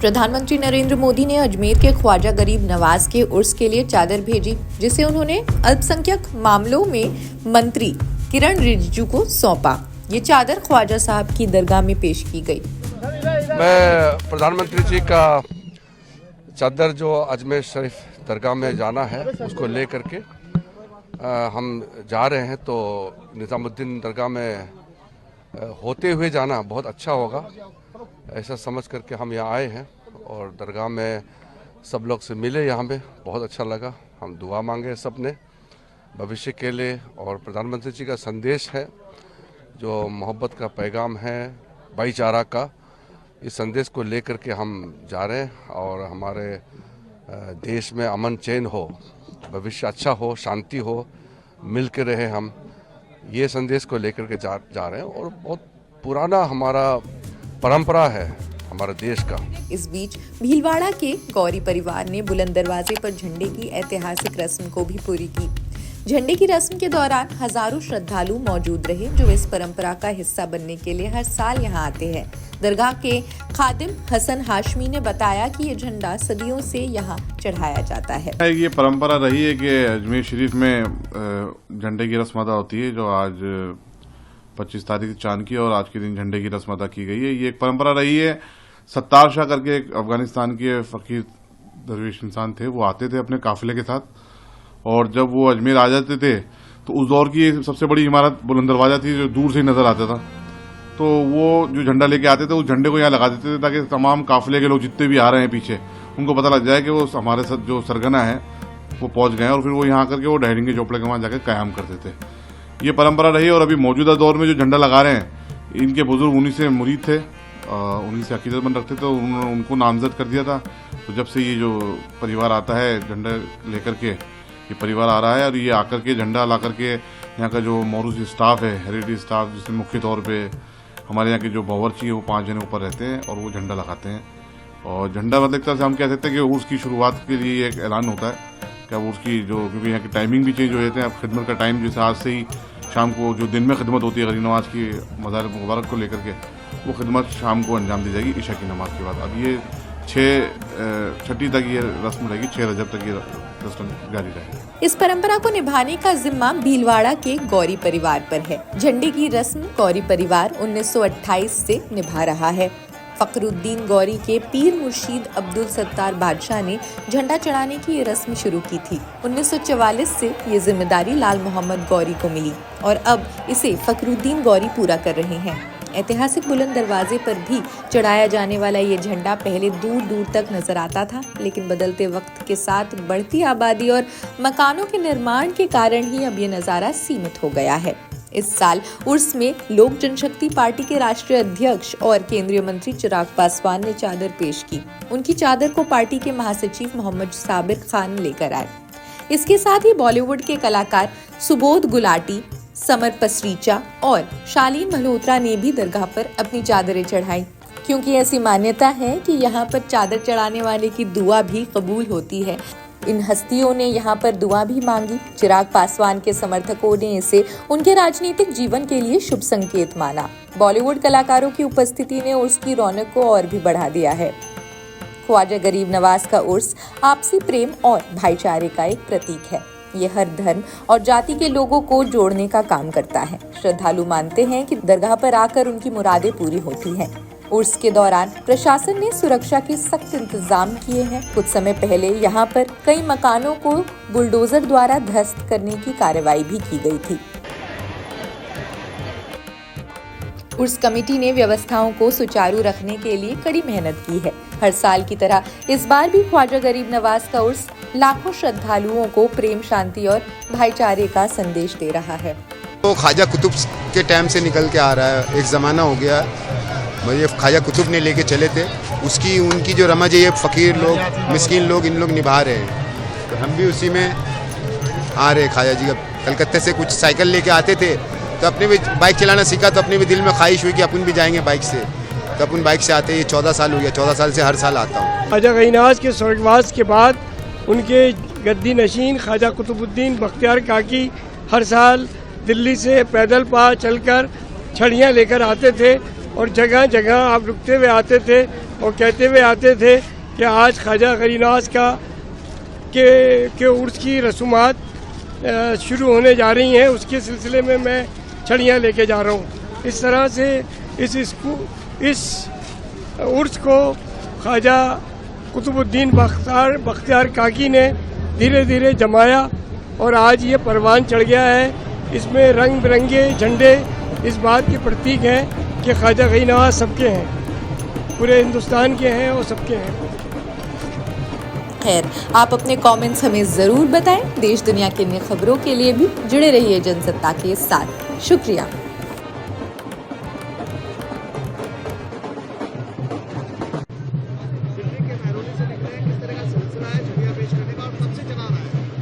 प्रधानमंत्री नरेंद्र मोदी ने अजमेर के ख्वाजा गरीब नवाज के उर्स के लिए चादर भेजी, जिसे उन्होंने अल्पसंख्यक मामलों में मंत्री किरण रिजिजू को सौंपा। ये चादर ख्वाजा साहब की दरगाह में पेश की गई। मैं प्रधानमंत्री जी का चादर जो अजमेर शरीफ दरगाह में जाना है उसको ले करके हम जा रहे हैं, तो निजामुद्दीन दरगाह में होते हुए जाना बहुत अच्छा होगा, ऐसा समझ करके हम यहाँ आए हैं। और दरगाह में सब लोग से मिले, यहाँ पे बहुत अच्छा लगा। हम दुआ मांगे सब ने भविष्य के लिए, और प्रधानमंत्री जी का संदेश है जो मोहब्बत का पैगाम है, भाईचारा का, इस संदेश को लेकर के हम जा रहे हैं। और हमारे देश में अमन चैन हो, भविष्य अच्छा हो, शांति हो, मिल के रहे, हम ये संदेश को लेकर के जा रहे हैं। और बहुत पुराना हमारा परंपरा है हमारे देश का। इस बीच भीलवाड़ा के गौरी परिवार ने बुलंद दरवाजे पर झंडे की ऐतिहासिक रस्म को भी पूरी की। झंडे की रस्म के दौरान हजारों श्रद्धालु मौजूद रहे, जो इस परंपरा का हिस्सा बनने के लिए हर साल यहाँ आते हैं। दरगाह के खादिम हसन हाशमी ने बताया कि ये झंडा सदियों से यहाँ चढ़ाया जाता है। ये परंपरा रही है कि अजमेर शरीफ में झंडे की रस्म अदा होती है, जो आज 25 तारीख चांद की, और आज के दिन झंडे की रस्म अदा की गई है। ये एक परंपरा रही है। सत्तार शाह करके एक अफगानिस्तान के फकीर दरवेश इंसान थे, वो आते थे अपने काफिले के साथ, और जब वो अजमेर आ जाते थे तो उस दौर की सबसे बड़ी इमारत बुलंद दरवाजा थी, जो दूर से नजर आता था। तो वो जो झंडा लेके आते थे, उस झंडे को यहाँ लगा देते थे, ताकि तमाम काफिले के लोग जितने भी आ रहे हैं पीछे, उनको पता लग जाए कि वो हमारे साथ जो सरगना है वो पहुंच गए, और फिर वो यहाँ आकर के वो ढहरेंगे चौपड़े के वहां जाकर कायम करते थे। ये परंपरा रही। और अभी मौजूदा दौर में जो झंडा लगा रहे हैं, इनके बुजुर्ग उन्हीं से मुरीद थे, उन्हीं से अकीदतमंद रखते थे, उन्होंने उनको नामजद कर दिया था। तो जब से ये जो परिवार आता है झंडा लेकर के, ये परिवार आ रहा है, और ये आकर के झंडा ला करके यहाँ का जो मौरूसी स्टाफ है, हेरिटेज स्टाफ, जिसमें मुख्य तौर पे हमारे यहाँ के जो बावर्ची है वो 5 जने ऊपर रहते हैं, और वो झंडा लगाते हैं। और झंडा मतलब एक तरह से हम कह सकते हैं कि उर्स की शुरुआत के लिए एक ऐलान होता है कि अब उसकी जो, क्योंकि यहाँ की टाइमिंग भी चेंज हो जाते हैं। अब खिदमत का टाइम जैसे आज से ही शाम को जो दिन में खिदमत होती है गरीब नवाज की मज़ार मुबारक को लेकर के, वो खिदमत शाम को अंजाम दी जाएगी ईशा की नमाज के बाद। अब ये 6 तक ये रस्म रहेगी, 6 रजब तक ये रस्म जारी रहेगी। इस परंपरा को निभाने का जिम्मा भीलवाड़ा के गौरी परिवार पर है। झंडे की रस्म गौरी परिवार 1928 से निभा रहा है। फखरुद्दीन गौरी के पीर मुर्शीद अब्दुल सत्तार बादशाह ने झंडा चढ़ाने की ये रस्म शुरू की थी। 1944 से ये जिम्मेदारी लाल मोहम्मद गौरी को मिली, और अब इसे फखरुद्दीन गौरी पूरा कर रहे हैं। ऐतिहासिक बुलंद दरवाजे पर भी चढ़ाया जाने वाला ये झंडा पहले दूर दूर तक नजर आता था, लेकिन बदलते वक्त के साथ बढ़ती आबादी और मकानों के निर्माण के कारण ही अब ये नजारा सीमित हो गया है। इस साल उर्स में लोक जनशक्ति पार्टी के राष्ट्रीय अध्यक्ष और केंद्रीय मंत्री चिराग पासवान ने चादर पेश की। उनकी चादर को पार्टी के महासचिव मोहम्मद साबिर खान लेकर आए। इसके साथ ही बॉलीवुड के कलाकार सुबोध गुलाटी, समर पसरीचा और शालीन मल्होत्रा ने भी दरगाह पर अपनी चादरें चढ़ाई, क्योंकि ऐसी मान्यता है कि यहाँ पर चादर चढ़ाने वाले की दुआ भी कबूल होती है। इन हस्तियों ने यहाँ पर दुआ भी मांगी। चिराग पासवान के समर्थकों ने इसे उनके राजनीतिक जीवन के लिए शुभ संकेत माना। बॉलीवुड कलाकारों की उपस्थिति ने उर्स की रौनक को और भी बढ़ा दिया है। ख्वाजा गरीब नवाज का उर्स आपसी प्रेम और भाईचारे का एक प्रतीक है। ये हर धर्म और जाति के लोगों को जोड़ने का काम करता है। श्रद्धालु मानते हैं कि दरगाह पर आकर उनकी मुरादें पूरी होती हैं। उर्स के दौरान प्रशासन ने सुरक्षा के सख्त इंतजाम किए हैं। कुछ समय पहले यहाँ पर कई मकानों को बुलडोजर द्वारा ध्वस्त करने की कार्रवाई भी की गई थी। उर्स कमेटी ने व्यवस्थाओं को सुचारू रखने के लिए कड़ी मेहनत की है। हर साल की तरह इस बार भी ख्वाजा गरीब नवाज का उर्स लाखों श्रद्धालुओं को प्रेम, शांति और भाईचारे का संदेश दे रहा है। तो ख्वाजा कुतुब के टाइम से निकल के आ रहा है, एक ज़माना हो गया। ये ख्वाजा कुतुब ने लेके चले थे, उनकी जो रमज है ये फ़कीर लोग, मिस्कीन लोग, इन लोग निभा रहे हैं। तो हम भी उसी में आ रहे। ख्वाजा जी का कलकत्ते से कुछ साइकिल लेके आते थे, तो अपने भी बाइक चलाना सीखा, तो अपने भी दिल में ख्वाहिश हुई कि अपन भी जाएंगे बाइक से। तो अपन बाइक से आते, ये 14 साल हो गया, 14 साल से हर साल आता हूँ। ख्वाजा गरीब नवाज के स्वर्गवास के बाद उनके गद्दी नशीन ख्वाजा कुतुबुद्दीन बख्तियार काकी हर साल दिल्ली से पैदल पा चलकर छड़ियाँ लेकर आते थे, और जगह जगह आप रुकते हुए आते थे और कहते हुए आते थे कि आज ख्वाजा गरीनास के उर्स की रसूमात शुरू होने जा रही हैं, उसके सिलसिले में मैं छड़ियाँ लेके जा रहा हूँ। इस तरह से इस उर्स को ख्वाजा कुतुबुद्दीन बख्तियार काकी ने धीरे धीरे जमाया और आज ये परवान चढ़ गया है। इसमें रंग बिरंगे झंडे इस बात के प्रतीक हैं कि ख्वाजा गरीनास सबके हैं, पूरे हिंदुस्तान के हैं और सबके हैं। खैर, आप अपने कमेंट्स हमें ज़रूर बताएं। देश दुनिया की अन्य खबरों के लिए भी जुड़े रहिए जनसत्ता के साथ। शुक्रिया।